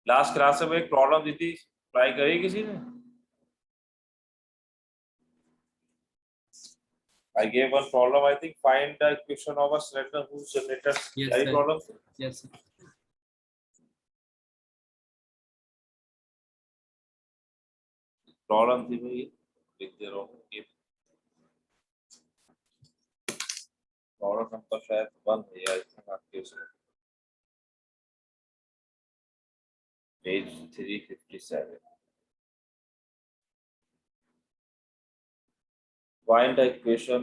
Last class में एक problem दी थी, ट्राई करी किसी ने? I gave one problem. I think find the equation of a cylinder whose generator. Yes, Any sir. problem? Yes, sir. Problem थी भाई, लिख दे रहा हूँ ये प्रॉब्लम नंबर शायद 1 है या इसमें आपके उसमें page 357. Find the equation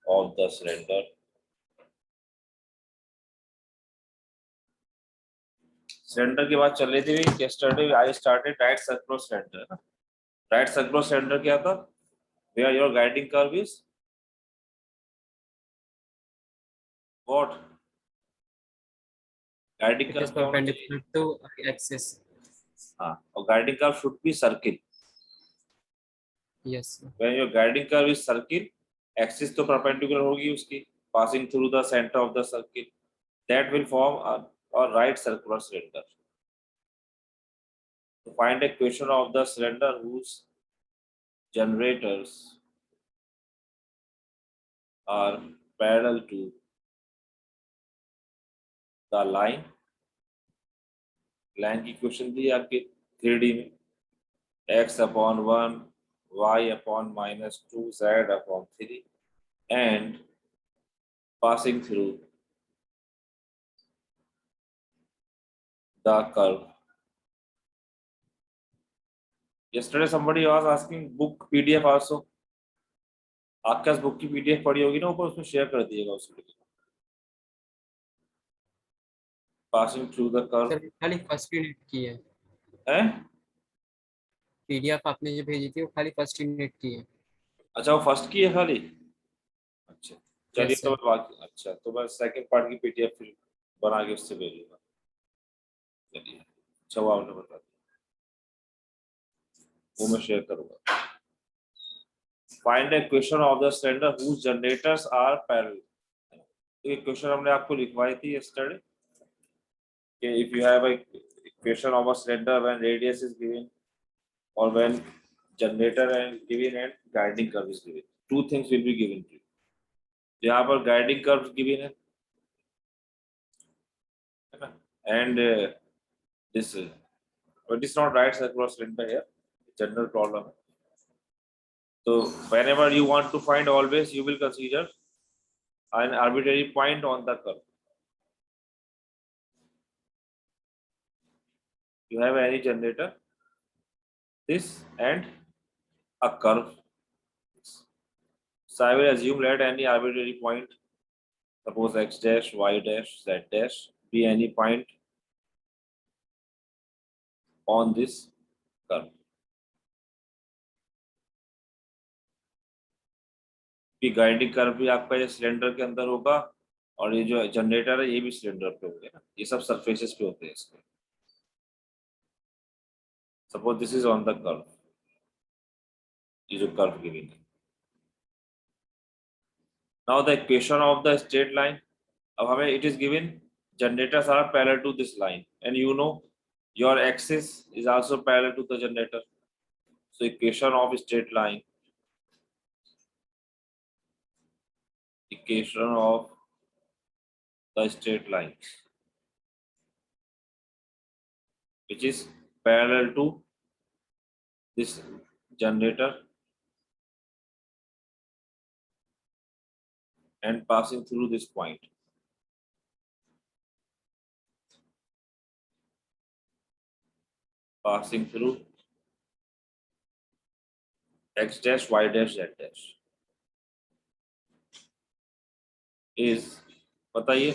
of the cylinder. Cylinder की बात चल रही थी yesterday. I started right circular cylinder. Right circular cylinder क्या था? Where your guiding curve is what? Guiding It curve is क्या होना चाहिए? perpendicular to axis. हाँ, और guiding curve should be circle. Yes, sir. When your guiding curve is circle, axis तो perpendicular होगी उसकी, passing through the center of the circle. That will form a right circular cylinder. To find a equation of the cylinder whose generators are parallel to the line की equation दी आपके 3D में x upon 1 y upon -2 z upon 3 and passing through the curve. Yesterday somebody was asking book PDF also. आपके पास book की PDF पड़ी होगी ना ऊपर, उसमें शेयर कर दिएगा उसको. Passing through the curve. Sir खाली फर्स्ट यूनिट की है. हैं? पीडीएफ आपने जो भेजी थी वो खाली फर्स्ट यूनिट की है. अच्छा, वो फर्स्ट की है खाली. अच्छा चलिए, Yes, तो sir. मैं बाकी, अच्छा तो मैं सेकंड पार्ट की PDF फिर बना के उससे भेजूंगा. चलिए, अच्छा वो आपने बता दिया, वो मैं शेयर करूंगा. Find a equation of the cylinder whose generators are parallel. तो ये क्वेश्चन हमने आपको लिखवाई थी yesterday कि if you have a equation of a cylinder when radius is given or when generator and given and guiding curve is given, two things will be given to you. यहाँ पर guiding curve given है ना, and this but it's not right circular cylinder here, general problem. So whenever you want to find, always you will consider an arbitrary point on the curve. You have any generator, this and a curve. So I will assume let any arbitrary point, suppose x dash, y dash, z dash, be any point on this curve. कि guiding curve भी आपका ये cylinder के अंदर होगा और ये जो जनरेटर है ये भी सिलेंडर पे होंगे ना, ये सब सरफेसेस पे होते हैं इसके. Suppose this is on the curve, ये जो कर्व गिवन है. Now the equation of the straight line. अब हमें it is given generators are parallel to this line and you know your axis is also parallel to the generator. So equation of straight line, equation of the straight line which is parallel to this generator and passing through this point. Passing through x dash, y dash, z dash is, बताइए,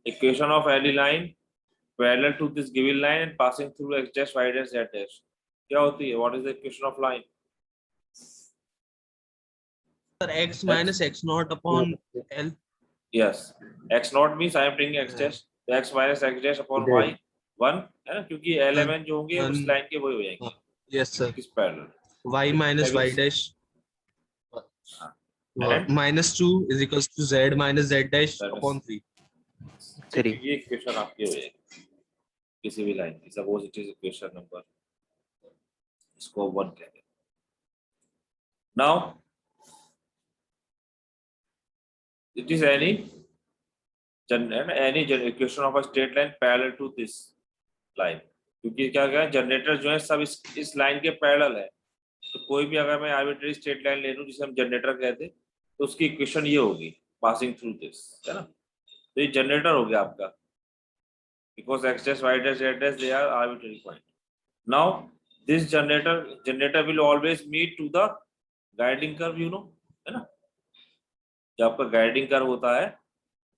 equation of any line parallel to this given line and passing through x dash, y dash, z dash क्या होती है? What is the equation of line? Sir, x minus x naught upon L. Yes, x naught means I am taking x dash, तो x minus x dash upon y 1 है ना, क्योंकि element जो होंगे उस लाइन के वही हो जाएंगे. Yes, sir. किस parallel Y minus y dash. And -2 is equals to z minus z dash That is- upon 3. Three. ये इक्वेशन आपकी हो जाएगी किसी भी लाइन की, suppose it is equation number, इसको 1 कहते हैं. Now it is any equation of a straight line parallel to this line. क्योंकि क्या क्या जनरेटर जो है सब इस लाइन के पैरेलल है, तो कोई भी अगर मैं आर्बिट्रेरी स्ट्रेट लाइन ले लूं जिसे हम जनरेटर कहते हैं, तो उसकी इक्वेशन ये होगी पासिंग थ्रू दिस, है ना. तो ये जनरेटर हो गया आपका, because x dash y dash z dash they are arbitrary point. Now this generator will always meet to the guiding curve, you know, है ना. जब आपका गाइडिंग कर्व होता है,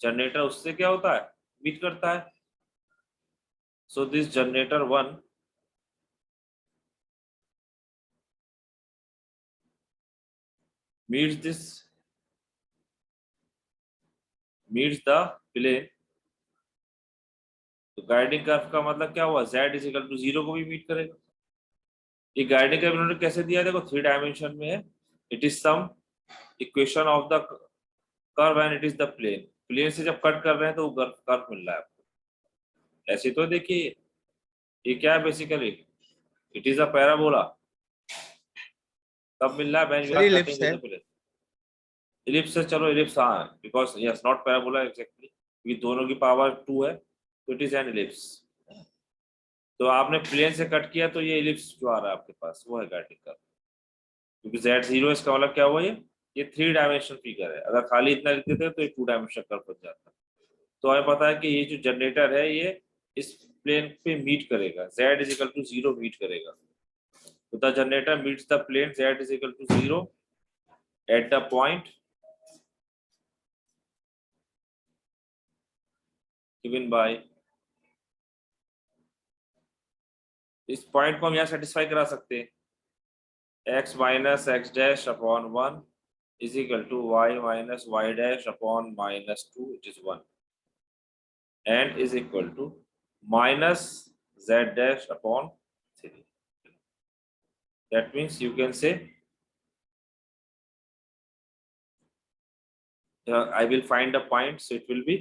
जनरेटर उससे क्या होता है, मीट करता है. So this generator 1 meets the plane. तो गाइडिंग कर्व का मतलब क्या हुआ, z इज इक्वल टू 0 को भी मीट करेगा. ये गाइडिंग कर्व इन्होंने कैसे दिया, देखो 3 डायमेंशन में है. It is some equation of the curve and it is the plane. Plane से जब कट कर रहे हैं तो वो कर्व मिल रहा है आपको. ऐसे तो देखिए ये क्या है, basically it is a parabola. कब मिल रहा है, when you Sir, are ellipse cutting with है. The plane. इलिप्स है, चलो इलिप्स, हाँ, because yes not parabola exactly, क्योंकि दोनों की पावर 2 है, तो इट इज एन इलिप्स. तो आपने प्लेन से कट किया तो ये इलिप्स जो आ रहा है आपके पास वो है गाइडिंग कर्व. क्योंकि z0 इसका मतलब क्या हुआ, ये 3 डायमेंशन फिगर है. अगर खाली इतना लिखते थे तो ये 2 डायमेंशन कर्व बन जाता. तो हमें पता है कि ये जो जनरेटर है ये इस प्लेन पे मीट करेगा, z is equal to 0 meet करेगा. तो the generator meets the plane z is equal to 0 at the point given by. इस पॉइंट को हम यहाँ सेटिस्फाई करा सकते हैं. x minus X dash upon 1 is equal to y minus Y dash upon -2, it is 1, and is equal to minus z dash upon 3. That means you can say I will find the point, so it will be,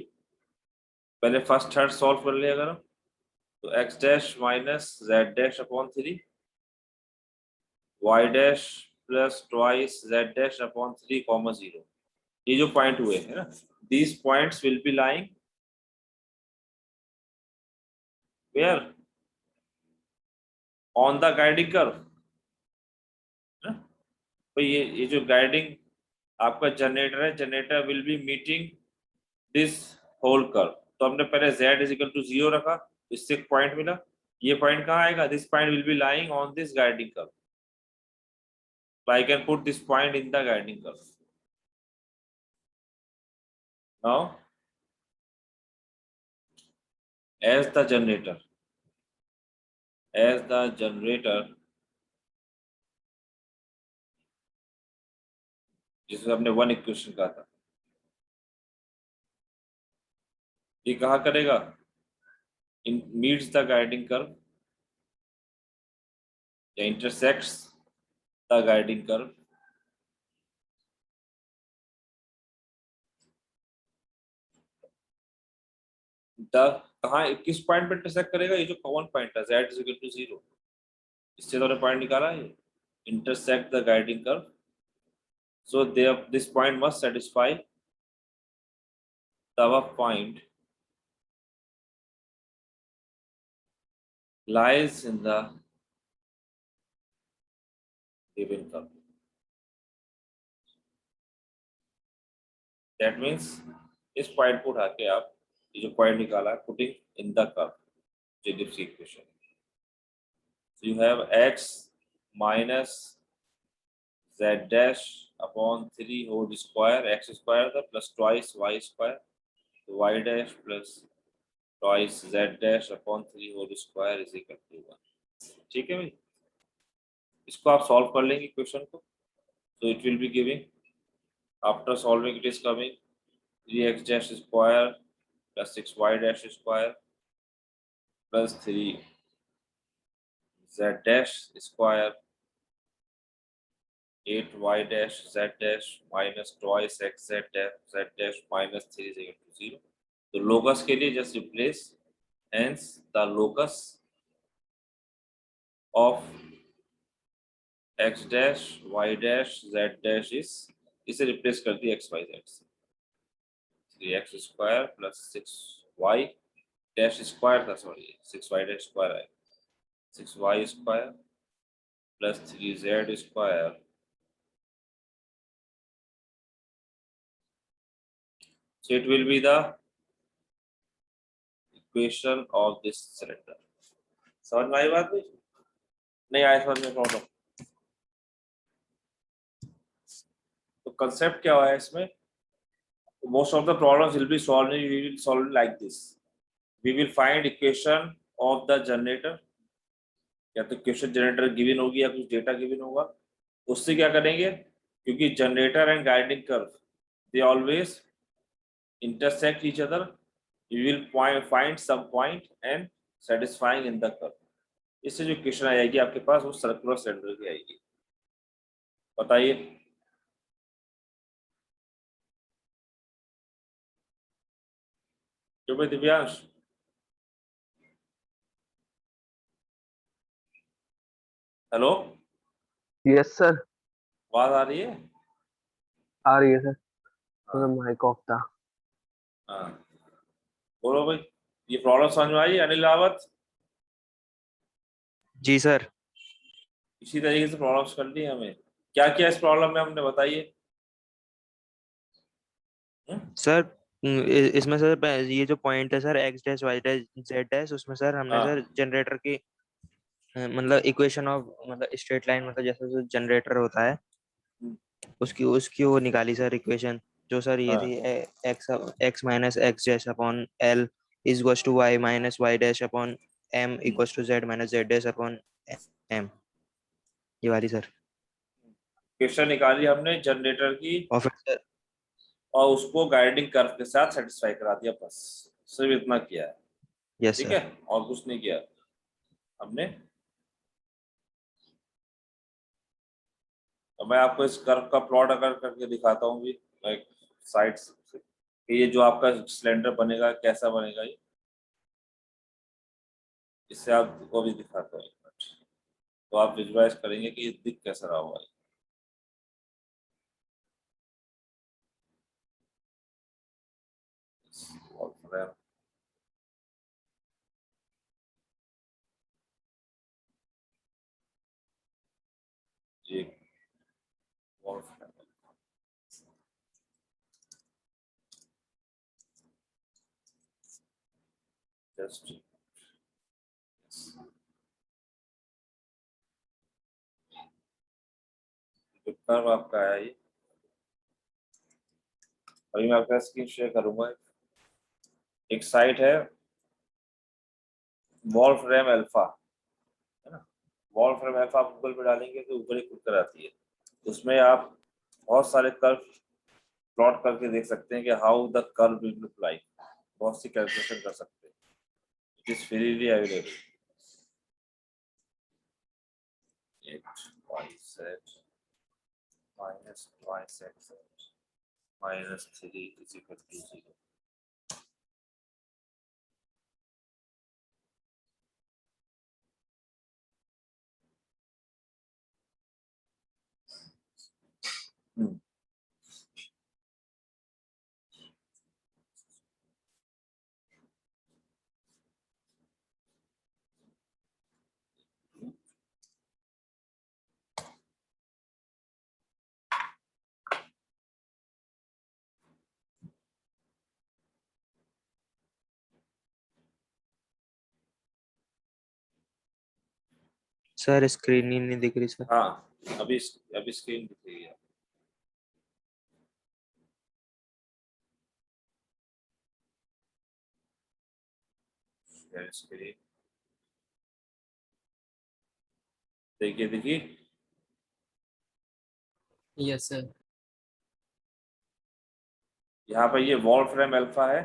पहले first third solve कर लिया अगर हम, तो x dash minus z dash upon 3, y dash plus twice z dash upon 3 comma 0. ये जो point हुए है ना, these points will be lying where, on the guiding curve. तो ये जो गाइडिंग आपका जनरेटर है, generator will be meeting this whole curve. तो हमने पहले z इज इक्वल टू 0 रखा, इससे एक पॉइंट मिला. ये पॉइंट कहाँ आएगा, this point will be lying on this guiding curve. So I can put this point in the guiding curve. Now as the generator जिसमें हमने 1 इक्वेशन कहा था, ये कहा करेगा, इन मीट्स द गाइडिंग कर्व या इंटरसेक्ट्स द गाइडिंग कर्व. कहाँ किस पॉइंट पे इंटरसेक्ट करेगा, ये जो कॉमन पॉइंट है z इज इक्वल टू 0, इससे तो पॉइंट निकाला है, intersect the guiding curve. So this point must satisfy the above point lies in the given curve. That means इस पॉइंट को उठा के आप ये जो पॉइंट निकाला है, putting in the curve, Jacob's equation. So you have x minus z dash upon 3 whole square, x square the plus twice y square, so y dash plus twice z dash upon 3 whole square is equal to 1. ठीक है भाई, इसको आप solve कर लेंगे question को. So it will be giving, after solving it is coming 3x dash square plus 6y dash square plus 3z dash square 8y dash z dash minus twice x z dash z dash minus 3 is equal to 0. तो locus के लिए just replace, hence the locus of x dash y dash z dash is, इसे replace कर दिया x y z से, 3x square plus 6y dash square था, sorry 6y dash square है, 6y square plus 3z square. So it will be the equation of this cylinder. समझ में आई बात नहीं आया समझ में प्रॉब्लम? तो कंसेप्ट क्या हुआ है इसमें? Most of the problems will be solved. We will solve it like this. We will find equation of the generator. या तो इक्वेशन जनरेटर गिवन होगी या कुछ डेटा गिवन होगा. उससे क्या करेंगे? क्योंकि generator and guiding curve they always intersect each other. You will find some point and satisfying in the curve. इससे जो इक्वेशन आ जाएगी आपके पास वो सर्कुलर सिलेंडर की आएगी. बताइए. जो भाई दिव्यांश, हेलो, यस सर, आवाज आ रही है? आ रही है सर. माइक ऑफ था. हाँ, बोलो भाई. ये प्रॉब्लम समझ में आई अनिल रावत? जी सर. इसी तरीके से प्रॉब्लम्स कर ली हमें. क्या क्या इस प्रॉब्लम में हमने बताइए. सर इसमें सर ये जो पॉइंट है sir X dash Y dash Z dash, उसमें सर हमने हाँ. सर जनरेटर की मतलब इक्वेशन ऑफ मतलब स्ट्रेट लाइन मतलब जैसे जनरेटर होता है उसकी उसकी वो निकाली सर इक्वेशन, जो सर ये हाँ. थी X minus X dash upon L is equals to Y minus Y dash upon M equals to Z minus Z dash upon M, ये वाली सर. इक्वेशन निकाली हमने जनरेटर की और फिर सर और उसको गाइडिंग कर्व के साथ सेटिस्फाई करा दिया, बस सिर्फ इतना किया है. यस ठीक सर. है, और कुछ नहीं किया हमने. तो मैं आपको इस कर्व का प्लॉट अगर करके दिखाता हूँ भी लाइक साइड से, ये जो आपका सिलेंडर बनेगा कैसा बनेगा ये, इससे आपको भी दिखाता हूँ एक मिनट, तो आप विजुअलाइज करेंगे कि ये दिख कैसा रहा हुआ है. ये जस्ट कर्व आपका आया ये. अभी मैं आपका स्क्रीन शेयर करूंगा. एक साइट है वॉल्फ्रेम अल्फा, है ना. वॉल्फ्रेम अल्फा आप गूगल पे डालेंगे तो ऊपर ही खुद कर आती है. उसमें आप बहुत सारे कर्व प्लॉट करके देख सकते हैं कि how the curve will look like. बहुत सी कैलकुलेशन कर सकते हैं. It is freely available. yz minus twice xz minus 3 is equal to 0. Sir screen ही नहीं दिख रही सर. हाँ, अभी स्क्रीन दिख रही है. स्क्रीन देखिए देखिए. Yes sir. यहाँ पर ये वॉल्फ्रेम अल्फा है.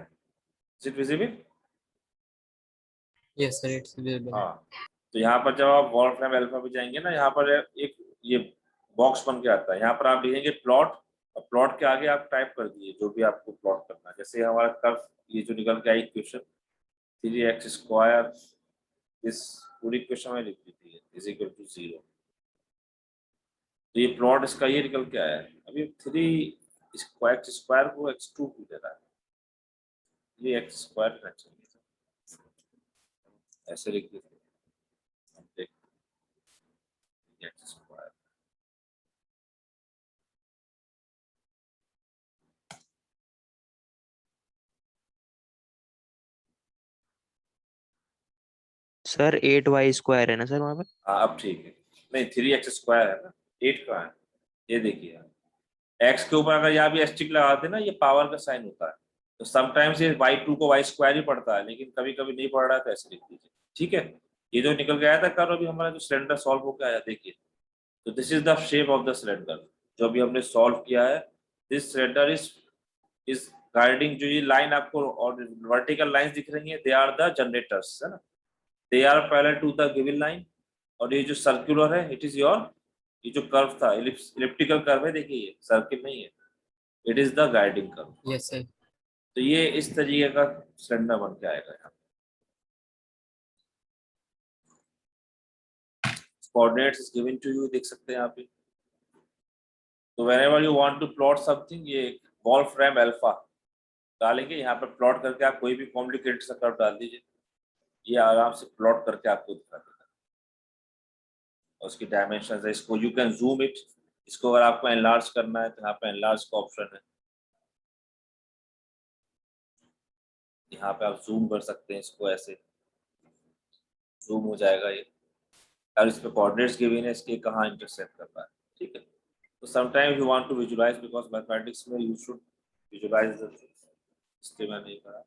Is it visible? Yes sir, it's visible. हाँ, तो यहाँ पर जब आप वॉल्फ्रेम अल्फा पे जाएंगे ना, यहाँ पर एक ये बॉक्स बन के आता है। यहाँ पर आप लिखेंगे प्लॉट, और प्लॉट के आगे आप टाइप कर दिए जो भी आपको प्लॉट करना है। जैसे हमारा कर्व ये जो निकल के आई इक्वेशन 3x², इस पूरी इक्वेशन में लिख दी थी इज इक्वल टू 0। तो ये प्लॉट इसका ये निकल के आया है। अभी 3x² को x2 भी दे रहा है, ये x² रहना चाहिए, ऐसे लिख देते हैं हम, देख x²। सर 8y² है ना सर वहाँ पे? हाँ अब ठीक है। नहीं 3x² है ना, 8 का है। ये देखिए आप, x के ऊपर अगर यहाँ भी एस्टिक लगाते ना, ये पावर का साइन होता है। तो समटाइम्स ये y2 को y² ही पड़ता है, लेकिन कभी कभी नहीं पड़ रहा है तो ऐसे लिख दीजिए, ठीक है। ये जो निकल गया था कर्व, अभी हमारा जो सिलेंडर सॉल्व होकर आया देखिए, तो this is the shape of the cylinder जो अभी हमने सॉल्व किया है। दिस सिलेंडर इज गाइडिंग, जो ये लाइन आपको और वर्टिकल लाइंस दिख रही है, दे आर द जनरेटर्स, है ना, they are parallel to the given line. और ये जो सर्कुलर है, इट इज योर, ये जो कर्व था इलिप्टिकल कर्व है, देखिए ये सर्किल नहीं है, it is the guiding curve. Yes sir. तो ये इस तरीके का सिलेंडर बन के आएगा। यहाँ coordinates is given to you, देख सकते हैं यहाँ पे। तो whenever you want to plot something, ये वोल्फ्राम अल्फा डालेंगे यहाँ पर, प्लॉट करके आप कोई भी कॉम्प्लिकेटेड सा कर्व डाल दीजिए, ये आराम से प्लॉट करके आपको दिखा देगा। और उसकी डायमेंशन है, इसको यू कैन जूम इट, इसको अगर आपको एनलार्ज करना है तो यहाँ पे एनलार्ज का ऑप्शन है, यहाँ पे आप जूम कर सकते हैं इसको, ऐसे जूम हो जाएगा ये। और इस पे कोऑर्डिनेट्स गिवन है, इसके कहाँ इंटरसेक्ट कर रहा है, ठीक है। तो sometimes you want to visualize, because mathematics में you should visualize the things, इसलिए मैं नहीं करा।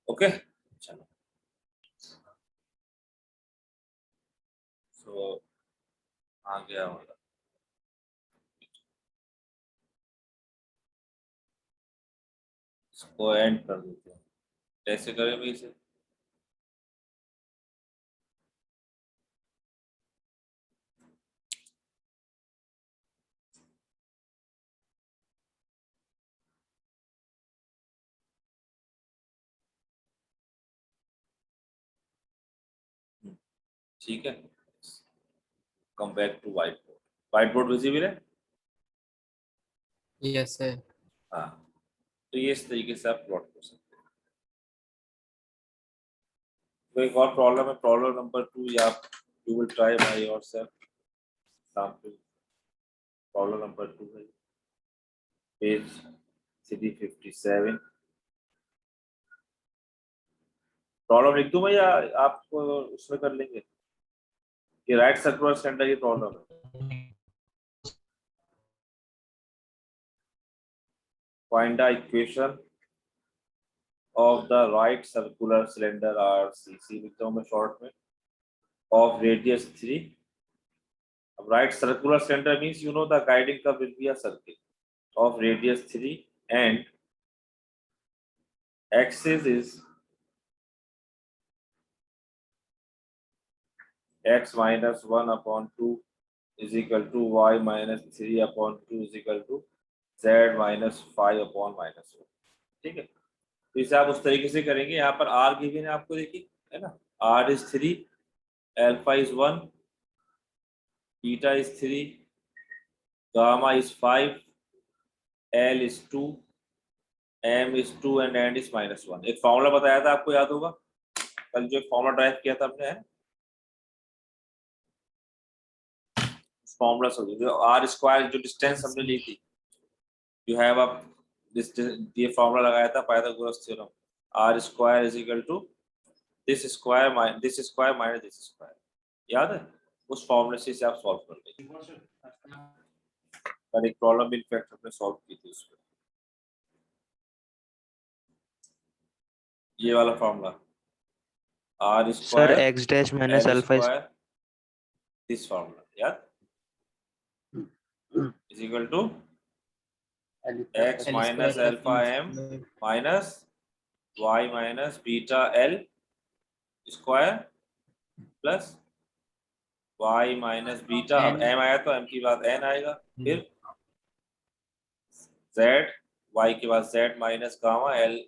ओके चलो, सो आ गया होगा। इसको एंड कर देते हैं, कैसे करें भाई इसे? ठीक है, come back to white board. White board visible है? Yes sir. हाँ, तो ये इस तरीके से आप प्लॉट कर सकते हैं। तो एक और प्रॉब्लम है, प्रॉब्लम नंबर 2, या you will try by yourself sample. Problem number 2 है, पेज 357। प्रॉब्लम लिख दूं मैं या आप उसमें कर लेंगे? ये राइट सर्कुलर सिलेंडर की प्रॉब्लम है। Find the equation of the right circular cylinder RCC, लिखता हूँ मैं शॉर्ट में, of radius 3. अब right circular cylinder means you know the guiding curve will be a circle of radius 3 and axis is x minus 1 upon 2 is equal to y minus 3 upon 2 is equal to z minus 5 upon minus 1, ठीक है। तो इसे आप उस तरीके से करेंगे। यहाँ पर r गिवन है आपको, देखिए है ना, r is 3, alpha is 1, beta is 3, gamma is 5, L is 2, M is 2 and N is -1। एक फॉर्मूला बताया था आपको, याद होगा कल जो फॉर्मूला ड्राइव किया था हमने, फॉर्मूला समझो, जो आर स्क्वायर जो डिस्टेंस हमने ली थी, यू हैव अ ये फॉर्मूला लगाया था Pythagoras theorem, R square is equal to this square minus this square, याद है? उस फॉर्मूले से इसे आप सॉल्व कर देंगे। पर एक प्रॉब्लम इनफैक्ट हमने सॉल्व की थी उसमें, ये वाला formula, r sir square x dash minus l alpha square, this formula, याद, is equal to x minus alpha m minus y minus beta l square plus y minus beta, अब N. m आया तो m की बाद n आएगा, फिर z, y के बाद z minus gamma, l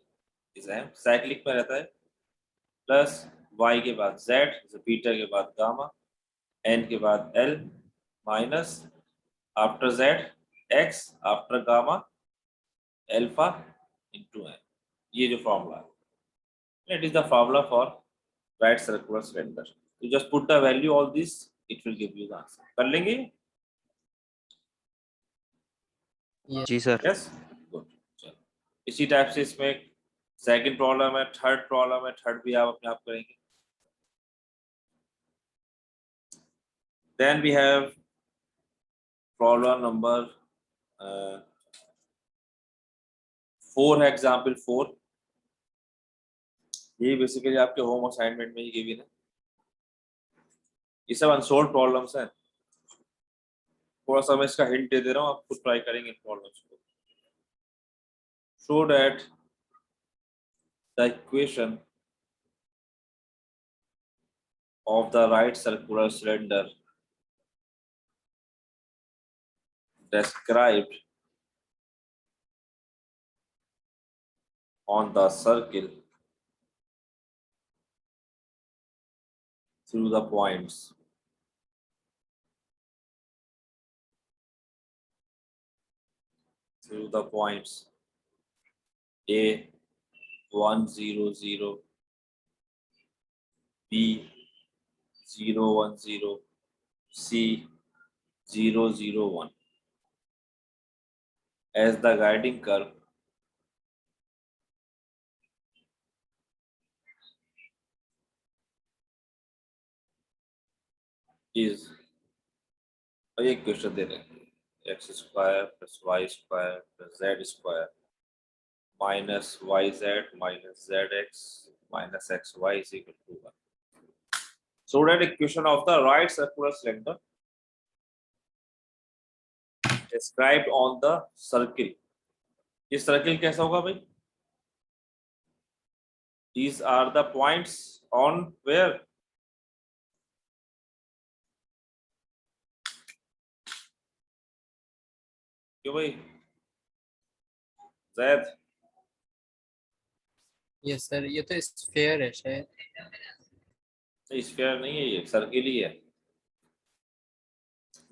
is m, cyclic में रहता है, प्लस y के बाद z, बीटा के बाद गामा, n के बाद l minus after z x after gamma alpha into n। ये जो फॉर्मूला है, it is the formula for right circular cylinder. You just put the value all this, it will give you the answer. कर लेंगे? Yes. जी sir. Yes, good. चलो, इसी type से इसमें सेकंड प्रॉब्लम है, थर्ड प्रॉब्लम है, थर्ड भी आप अपने आप करेंगे। Then we have problem number 4 है, एग्जाम्पल 4। ये बेसिकली आपके होम असाइनमेंट में ही गिवन है। ये सब अनसोल्व प्रॉब्लम्स हैं, थोड़ा सा मैं इसका हिंट दे दे रहा हूँ, आप खुद ट्राई करेंगे इन प्रॉब्लम्स को। Show that the equation of the right circular cylinder described on the circle through the points A 1 0 0, B 0 1 0, C 0 0 1 as the guiding curve is, और एक क्वेश्चन दे रहे हैं, x square plus Y square plus Z square minus Y Z minus Z X minus X Y is equal to 1। So that equation of the right circular cylinder described on the circle. ये circle कैसा होगा भाई? These are the points on where? क्यों भाई? Zaid, Yes sir, ये तो sphere है शायद। स्फीयर नहीं है, ये सर्किल ही है।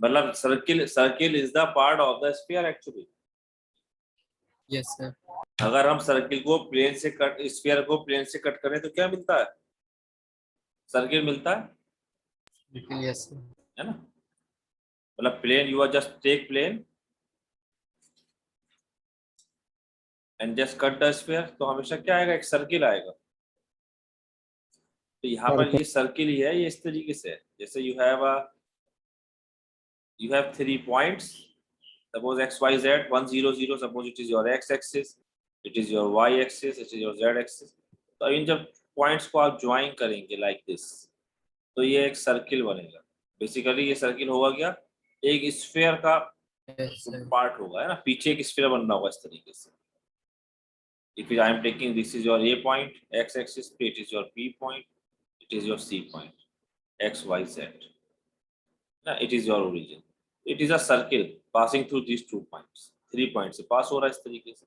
मतलब circle is the part of the sphere actually. Yes sir. अगर हम सर्किल को प्लेन से कट, स्फीयर को प्लेन से कट करें तो क्या मिलता है? सर्किल मिलता है, Yes sir. है ना? मतलब plane, you are just take plane and just cut the sphere, तो हमेशा क्या आएगा? एक सर्किल आएगा। तो यहाँ पर ये सर्किल ही है, ये इस तरीके से है, जैसे you have 3 points, suppose x y z 1 0 0, suppose it is your x axis, it is your y axis, it is your z axis। तो इन जब पॉइंट्स को आप ज्वाइन करेंगे लाइक दिस, तो ये एक सर्किल बनेगा। बेसिकली ये सर्किल होगा क्या? एक स्फीयर का Yes sir. पार्ट होगा, है ना? पीछे एक स्फीयर बनना होगा इस तरीके से। If I am taking, this is your A point, x axis, it is your B point, it is your C point, x y z, ना? It is your origin, it is a circle passing through these 2 points, 3 points से पास हो रहा है इस तरीके से।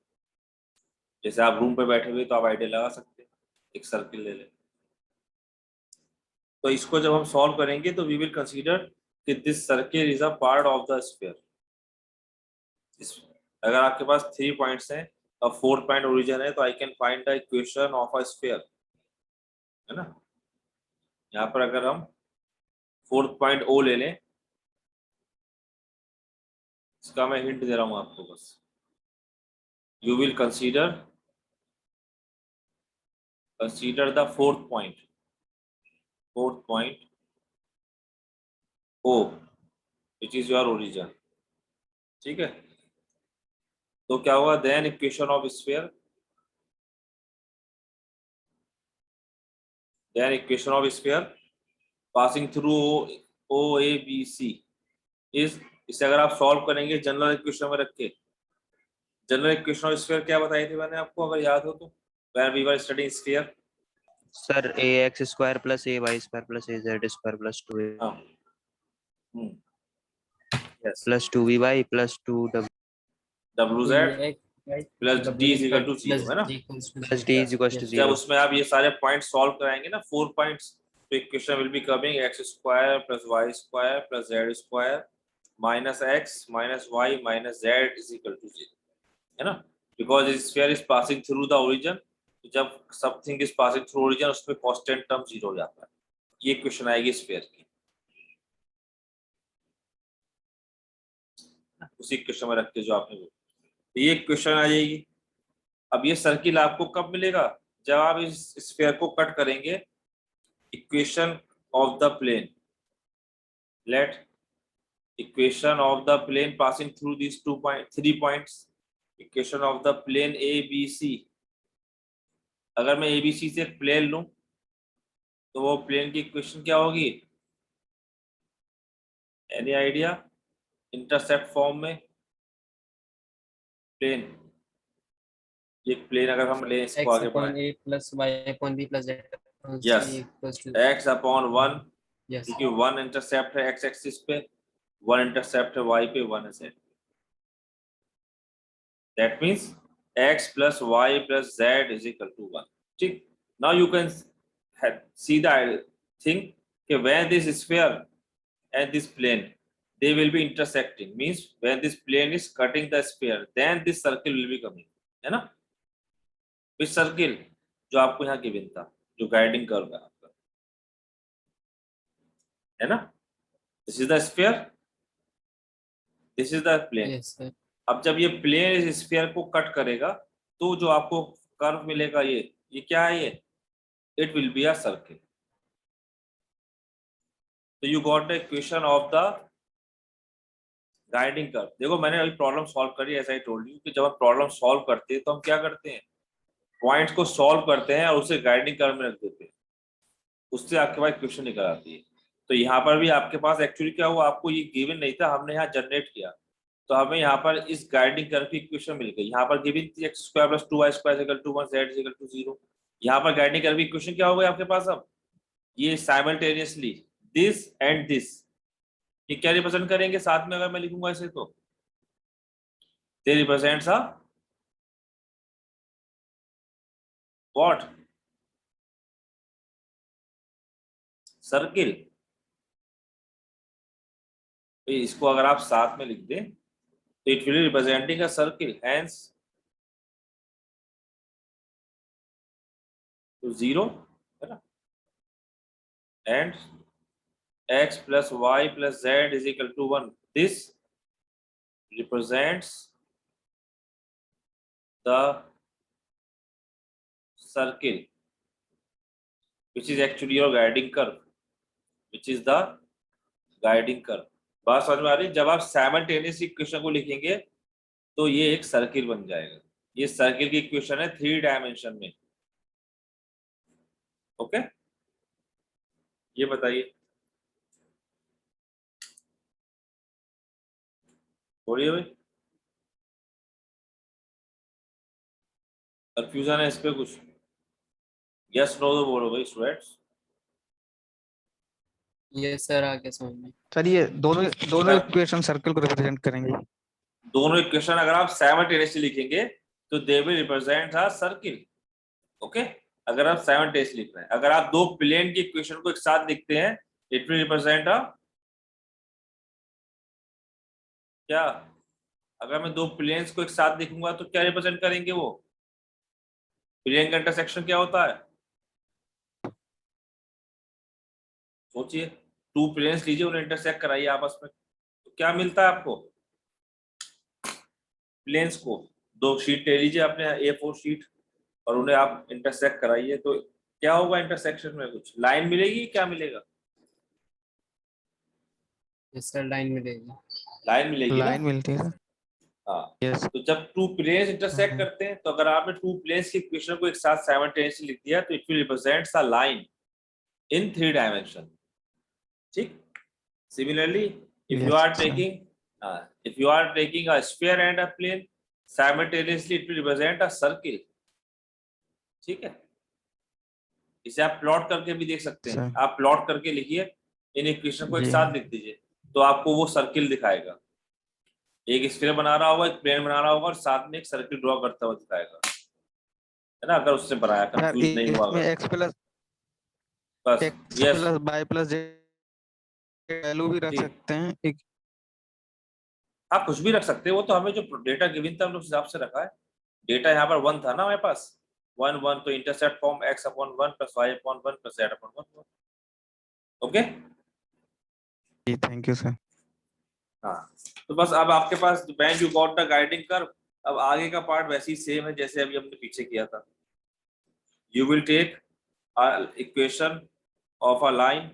जैसे आप रूम पे बैठे हुए तो आप आइडिया लगा सकते हैं, एक सर्किल ले लें। तो इसको जब हम सॉल्व करेंगे तो वी विल कंसीडर कि this circle is a part of the sphere. अगर आपके पास 3 पॉइंट्स हैं और 4th पॉइंट ओरिजिन है, तो I can find the equation of a sphere, है ना? यहाँ पर अगर हम 4th पॉइंट ओ ले लें, इसका मैं हिंट दे रहा हूँ आपको बस। You will consider the 4th point O, which is your origin, ठीक है? तो क्या होगा? Then equation of sphere, passing through O A B C is, इसे अगर आप सॉल्व करेंगे जनरल इक्वेशन में रख के, जनरल इक्वेशन ऑफ स्फीयर क्या बताई थी मैंने आपको, अगर याद हो तो, when we were studying sphere? Sir ax square plus ay square plus az square plus 2a। हाँ, Yes. plus 2vy plus 2w WZ plus D is equal to 0 है ना? plus d is equals to जब 0. उसमें आप ये सारे point solve कराएंगे ना 4 पॉइंट्स, तो equation will be coming x square plus y square plus z square minus x minus y minus z is equal to 0, है ना? Because sphere is passing through the origin, तो जब something is passing through origin उसमें constant term 0 हो जाता है. ये equation आएगी स्फीयर की, उसी इक्वेशन में रख के जो आपने बोला, तो ये इक्वेशन आ जाएगी. अब ये सर्किल आपको कब मिलेगा? जब आप इस स्फीयर को कट करेंगे. Equation of the plane, let equation of the plane passing through this 3 points, equation of the plane A B C. अगर मैं ए बी सी से एक प्लेन लूं तो वो प्लेन की इक्वेशन क्या होगी? Any idea? इंटरसेप्ट फॉर्म में प्लेन, ये प्लेन अगर हम ले इसको आगे बढ़ाएं, a plus y upon b plus z upon c Yes. equals to x upon 1, yes क्योंकि 1 इंटरसेप्ट है x एक्सिस पे, 1 इंटरसेप्ट है y पे, 1 है z. That means x plus y plus z is equal to 1. ठीक. Now you can see the thing कि when this sphere and this plane they will be intersecting, means when this plane is cutting the sphere then this circle will be coming, है ना? which circle? जो आपको यहाँ given था, जो guiding curve है आपका, है ना? This is the sphere, this is the plane. yes sir अब जब ये प्लेन इस स्फीयर को कट करेगा तो जो आपको कर्व मिलेगा ये क्या है? ये it will be a circle. तो you got the equation of the guiding curve. देखो मैंने अभी प्रॉब्लम सॉल्व करी, ऐसा ही टोल्ड यू कि जब हम प्रॉब्लम सॉल्व करते हैं तो हम क्या करते हैं? पॉइंट्स को सॉल्व करते हैं और उसे गाइडिंग कर्व में रख देते हैं, उससे आपके पास इक्वेशन निकल आती है. तो यहाँ पर भी आपके पास एक्चुअली क्या हुआ, आपको ये गिवन नहीं था, हमने यहाँ जनरेट किया, तो हमें यहाँ पर इस गाइडिंग कर्व की इक्वेशन मिल गई. यहाँ पर गिवन थी x square plus 2y square equal to 1 z equal to 0. यहाँ पर गाइडिंग कर्व की इक्वेशन क्या हो गई आपके पास? अब ये साइमल्टेनियसली दिस एंड दिस, ये क्या रिप्रेजेंट करेंगे साथ में? अगर मैं लिखूंगा इसे तो दे रिप्रेजेंट्स अ व्हाट? सर्किल. इसको अगर आप साथ में लिख दें तो it will representing a circle, hence तो 0, है ना? And x plus y plus z is equal to 1. This represents the circle, which is actually your guiding curve, which is the guiding curve. बात समझ में आ रही? जब आप साइमल्टेनियस इक्वेशन को लिखेंगे तो ये एक सर्किल बन जाएगा. ये सर्किल की इक्वेशन है 3 डायमेंशन में. ओके, ये बताइए, बोलिए भाई, कंफ्यूजन है इस पे कुछ? यस नो तो बोलो भाई स्टूडेंट्स. yes sir आ गया समझ में. सर ये दोनों दोनों इक्वेशन सर्कल को रिप्रेजेंट करेंगे. दोनों इक्वेशन अगर आप साइमल्टेनियसली लिखेंगे तो they will represent a circle. Okay, अगर आप साइमल्टेनियसली लिख रहे हैं, अगर आप दो प्लेन की इक्वेशन को एक साथ लिखते हैं इट विल रिप्रेजेंट अ क्या? अगर मैं दो प्लेन्स को एक साथ लिखूंगा तो क्या रिप्रेजेंट करेंगे? वो प्लेन का इंटरसेक्शन क्या होता है? सोचिए, 2 प्लेन्स लीजिए, उन्हें इंटरसेक्ट कराइए आपस में, तो क्या मिलता है आपको? प्लेन्स को 2 शीट ले लीजिए अपने A4 शीट और उन्हें आप इंटरसेक्ट कराइए, तो क्या होगा इंटरसेक्शन में? कुछ लाइन मिलेगी, क्या मिलेगा? yes sir लाइन मिलेगी. लाइन मिलेगी ना? लाइन मिलती है सर. हाँ. यस. तो जब 2 प्लेन्स इंटरसेक्ट करते हैं तो अगर आपने 2 प्लेन्स की इक्वेशन को एक साथ साइमल्टेनियसली लिख दिया तो it will represents a line in 3 dimension. ठीक. Similarly if you are Yes, sir. taking a sphere and a plane simultaneously it will represent a circle. ठीक है, इसे आप प्लॉट करके भी देख सकते हैं. सर. आप प्लॉट करके लिखिए, इन इक्वेशन को एक जी. साथ लिख दीजिए. तो आपको वो सर्किल दिखाएगा, एक स्फीयर बना रहा होगा, एक प्लेन बना रहा होगा और साथ में एक सर्किल ड्रॉ करता हुआ दिखाएगा, है ना, अगर उससे बनाया सर कंफ्यूज नहीं हुआ इसमें अगर, एक्स प्लस बस yes Y plus Z value भी रख जी, सकते हैं एक। आप कुछ भी रख सकते हो, वो तो हमें जो डेटा गिवन था हमने उस हिसाब से रखा है। डेटा यहाँ पर 1 था ना हमारे पास, 1 1, तो intercept form x upon 1 plus y upon 1 plus z upon 1। Okay, जी थैंक यू सर। हाँ, तो बस अब आपके पास when you got the guiding curve, अब आगे का पार्ट वैसे ही सेम है जैसे अभी हमने पीछे किया था। You will take equation of a line,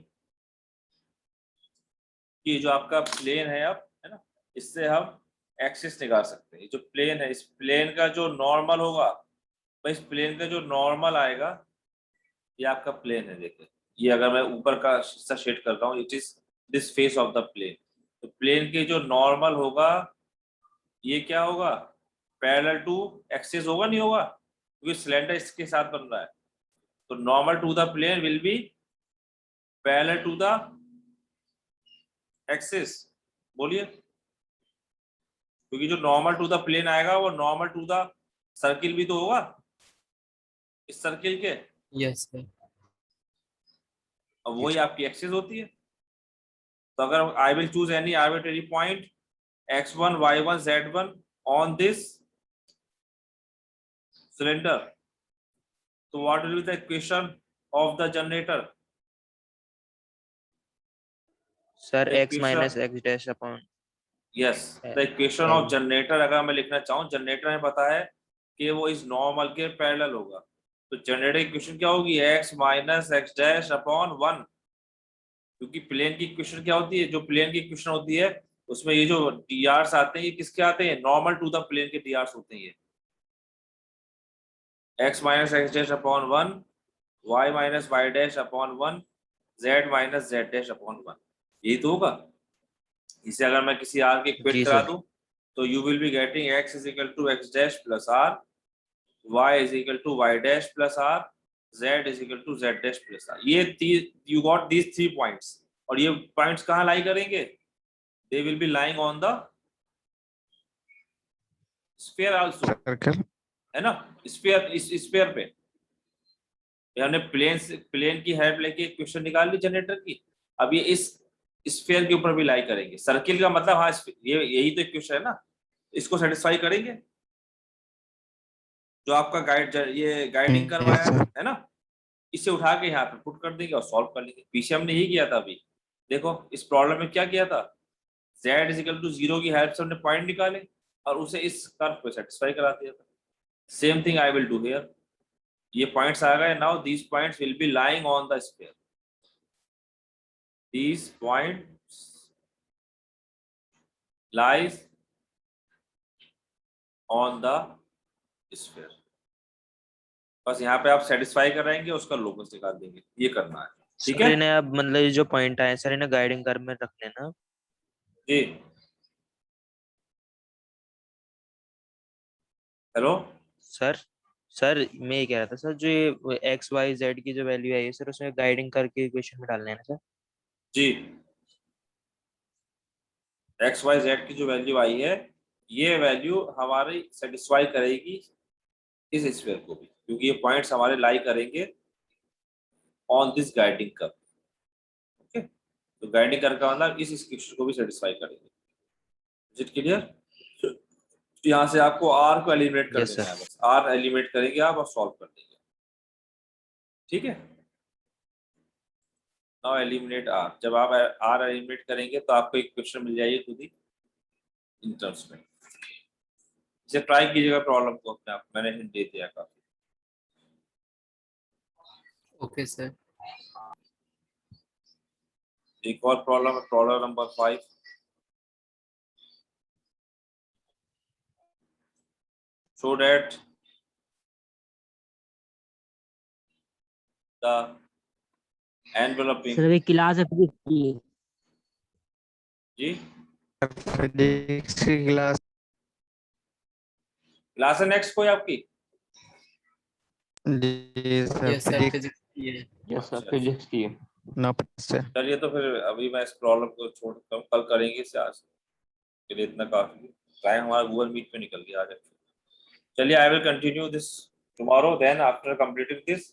कि जो आपका प्लेन है अब, है ना, इससे हम एक्सिस निकाल सकते हैं। जो प्लेन है, इस प्लेन का जो नॉर्मल होगा, तो इस प्लेन का जो नॉर्मल आएगा, ये आपका प्लेन है। देखिए, ये अगर मैं ऊपर का हिस्सा शेड करता हूँ, it is this face of the plane, तो प्लेन के जो नॉर्मल होगा ये क्या होगा, पैरेलल टू एक्सिस होगा, नहीं होगा, क्योंकि सिलेंडर इसके साथ बन रहा है। तो normal to the plane will be parallel to the axis. बोलिए, क्योंकि जो नॉर्मल टू द प्लेन आएगा वो नॉर्मल टू द सर्किल भी तो होगा, इस सर्किल के, यस सर। अब वही आपकी एक्सिस होती है। तो अगर I will choose any arbitrary point x1 y1 z1 on this cylinder, so what will be the equation of the generator? Sir The x minus equation, x dash upon yes, the equation of generator अगर मैं लिखना चाहूँ, generator में पता है कि वो इस नॉर्मल के पैरेलल होगा, तो जनरेटर इक्वेशन क्या होगी, x minus X dash upon 1, क्योंकि प्लेन की इक्वेशन क्या होती है, जो प्लेन की इक्वेशन होती है उसमें ये जो drs आते हैं, ये किसके आते हैं, नॉर्मल टू द प्लेन के drs होते हैं। ये x minus X dash upon 1, y minus Y dash upon 1, z minus Z dash upon 1, यही तो होगा। इसे अगर मैं किसी r के इक्वेट जी करा सर। दूं, तो you will be getting x is equal to X dash plus r, y is equal to Y dash plus r, z is equal to Z dash plus r। ये यू गॉट दीज 3 पॉइंट्स, और ये points कहाँ lie करेंगे, they will be lying on the sphere also, circle. है ना, sphere, इस sphere पे हमने प्लेन की हेल्प लेके इक्वेशन निकाल ली जनरेटर की। अब ये इस स्फीयर के ऊपर भी लाई करेंगे, सर्किल का मतलब, हाँ ये यही तो इक्वेशन है ना, इसको सेटिस्फाई करेंगे जो आपका ये गाइडिंग करवाया यस सर। है ना, इसे उठा के यहाँ पे पुट कर देंगे और सॉल्व कर लेंगे। पीछे हमने यही किया था। अभी देखो इस प्रॉब्लम में क्या किया था, z इज इक्वल टू 0 की हेल्प से हमने पॉइंट निकाले और उसे इस कर्व पे सेटिस्फाई करा दिया था। Same thing I will do here, ये पॉइंट्स आ गए, now these points will be lying on the sphere, these points lies on the sphere। बस यहाँ पे आप सेटिस्फाई कराएंगे, उसका लोकस निकाल देंगे, ये करना है, ठीक सर है इन्हें अब मतलब ये जो पॉइंट आए सर इन्हें गाइडिंग कर्व में रख लेना। जी। हेलो, सर सर मैं ये कह रहा था सर, जो ये एक्स वाई जेड की जो वैल्यू आई है सर उसमें गाइडिंग करके इक्वेशन में डालना है ना सर। जी, एक्स वाई जेड की जो वैल्यू आई है, ये वैल्यू हमारी सेटिस्फाई करेगी इस स्फीयर को भी, क्योंकि ये पॉइंट्स हमारे लाई करेंगे on this guiding curve. Okay, तो गाइडिंग कर्व का मतलब इस इक्वेशन को भी सेटिस्फाई करेंगे। Is it clear? यहाँ से आपको r को एलिमिनेट कर यस देना है, सर। बस r एलिमिनेट करेंगे आप और सॉल्व कर देंगे, ठीक है। नाउ एलिमिनेट r, जब आप r एलिमिनेट करेंगे तो आपको एक क्वेश्चन मिल जाएगी खुद ही इन टर्म्स में। इसे ट्राई कीजिएगा प्रॉब्लम को अपने आप, मैंने हिंट दे दिया काफी। Okay sir. एक और प्रॉब्लम है, problem number 5। show that the enveloping, sir अभी क्लास अभी की है। जी फिजिक्स की क्लास। क्लास है नेक्स्ट कोई आपकी? जी sir yes sir physics. Physics की है। यस सर अच्छा, फिजिक्स की है। No, sir. चलिए तो फिर अभी मैं इस प्रॉब्लम को छोड़ता हूँ, कल करेंगे इसे, आज के लिए इतना काफी है। टाइम हमारा गूगल मीट पे निकल गया आज। चलिए I will continue this tomorrow, then after completing this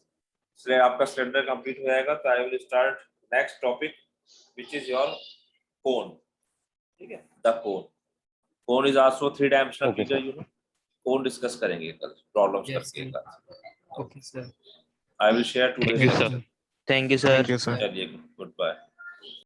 आपका सिलेंडर कंप्लीट हो जाएगा तो I will start next topic which is your cone. ठीक है, the cone. Cone is also 3 dimensional Okay, figure, you know. Cone discuss करेंगे कल problems Yes, करके। Okay, sir. I will share Thank today. you, sir. Thank you, sir. Thank you, sir. चलिए, good bye.